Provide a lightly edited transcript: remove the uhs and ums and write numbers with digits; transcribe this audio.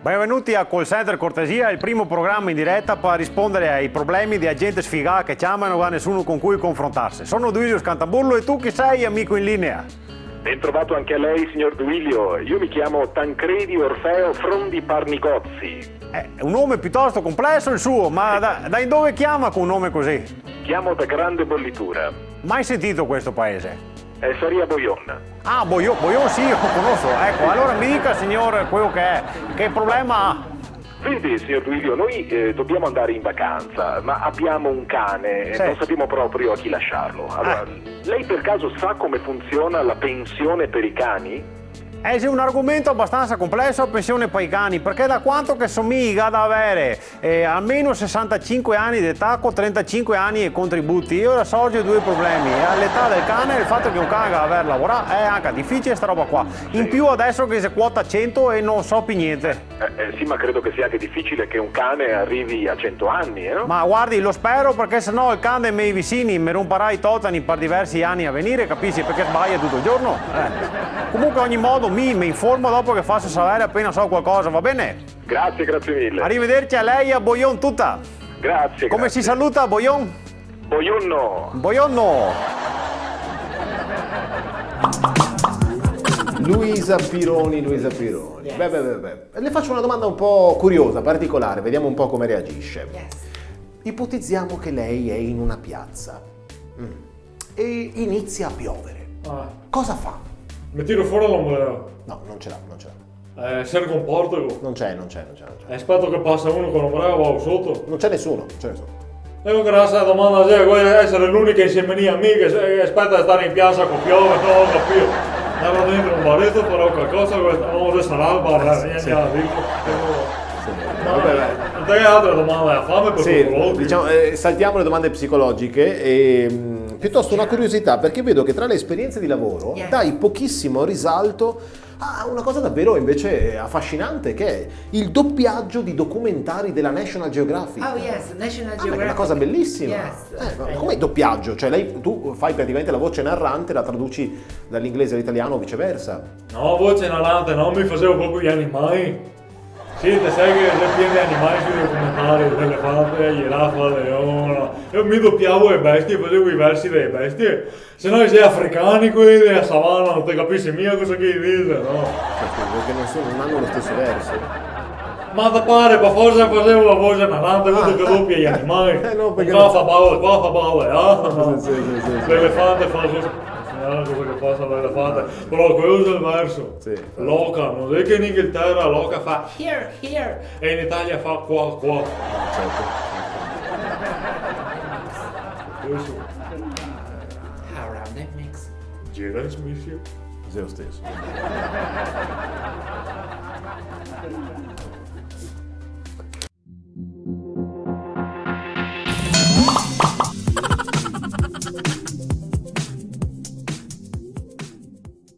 Benvenuti a Call Center Cortesia, il primo programma in diretta per rispondere ai problemi di gente sfigata che chiama e non ha nessuno con cui confrontarsi. Sono Duilio Scantamburlo e tu chi sei, amico in linea? Ben trovato anche a lei, signor Duilio. Io mi chiamo Tancredi Orfeo Frondi Parnigozzi. È un nome piuttosto complesso il suo, ma da dove chiama con un nome così? Chiamo da Grande Bollitura. Mai sentito questo paese? Saria Boyon. Ah, Boyon sì, lo conosco. Ecco, allora mi dica, signor, quello che è. Che problema ha? Vedi, signor Duilio, noi dobbiamo andare in vacanza, ma abbiamo un cane e Sì. non sappiamo proprio a chi lasciarlo. Allora, lei per caso sa come funziona la pensione per i cani? Sì, un argomento abbastanza complesso, pensione per i cani, perché da quanto che somiga ad avere almeno 65 anni di età con 35 anni e contributi, io ora sorge due problemi, all'età del cane e il fatto che un cane deve aver lavorato, è anche difficile sta roba qua, in più adesso che si quota 100 e non so più niente. Sì, ma credo che sia anche difficile che un cane arrivi a 100 anni, no? Ma guardi, lo spero perché sennò il cane dei miei vicini mi romperà i totani per diversi anni a venire, capisci? Perché sbaglia tutto il giorno. Comunque ogni modo mi informo dopo che faccio sapere appena so qualcosa, va bene? Grazie mille. Arrivederci a lei e a Boyon tutta. Grazie. Come si saluta a Boyon? Boyonno. Boyonno. Luisa Pironi. Yes. Beh. Le faccio una domanda un po' curiosa, particolare, vediamo un po' come reagisce. Yes. Ipotizziamo che lei è in una piazza e inizia a piovere. Cosa fa? Mi tiro fuori l'ombrello. No, non ce l'ha. Serve un portago. Non c'è. Aspetto che passa uno con l'ombrello, vado sotto. Non c'è nessuno. E con questa domanda, vuoi essere l'unica insieme a me che aspetta di stare in piazza con piove, non ho capito. Ero dentro un baretto, però qualcosa, non sarà il bar, niente da dire. Non te altre domande da fame per Sì, diciamo, saltiamo le domande psicologiche e piuttosto una curiosità, perché vedo che tra le esperienze di lavoro dai pochissimo risalto a una cosa davvero invece affascinante, che è il doppiaggio di documentari della National Geographic. Oh yes, National È Geographic. una cosa bellissima. Yes. Come doppiaggio? Cioè tu fai praticamente la voce narrante, la traduci dall'inglese all'italiano o viceversa. No, voce narrante, no, mi facevo proprio gli animali. Sì, te sai che c'è pieno di animali sui documentari, l'elefante, giraffa, leone. Io mi doppiavo le bestie, facevo i versi delle bestie. Se no sei africani quelli della savana, non ti capisci mica cosa che dice, no? Perché non hanno lo stesso verso. Ma da pare, per forza facevo la voce narrante, vedo che doppia gli animali. No, perché qua fa balle, no? Sì. L'elefante fa cosa che fa l'elefante, però quello è il verso. Sì. Loca, non è che in Inghilterra loca fa Here. e in Italia fa qua. Certo. Questo How around that mix? gira in smissio. È lo stesso.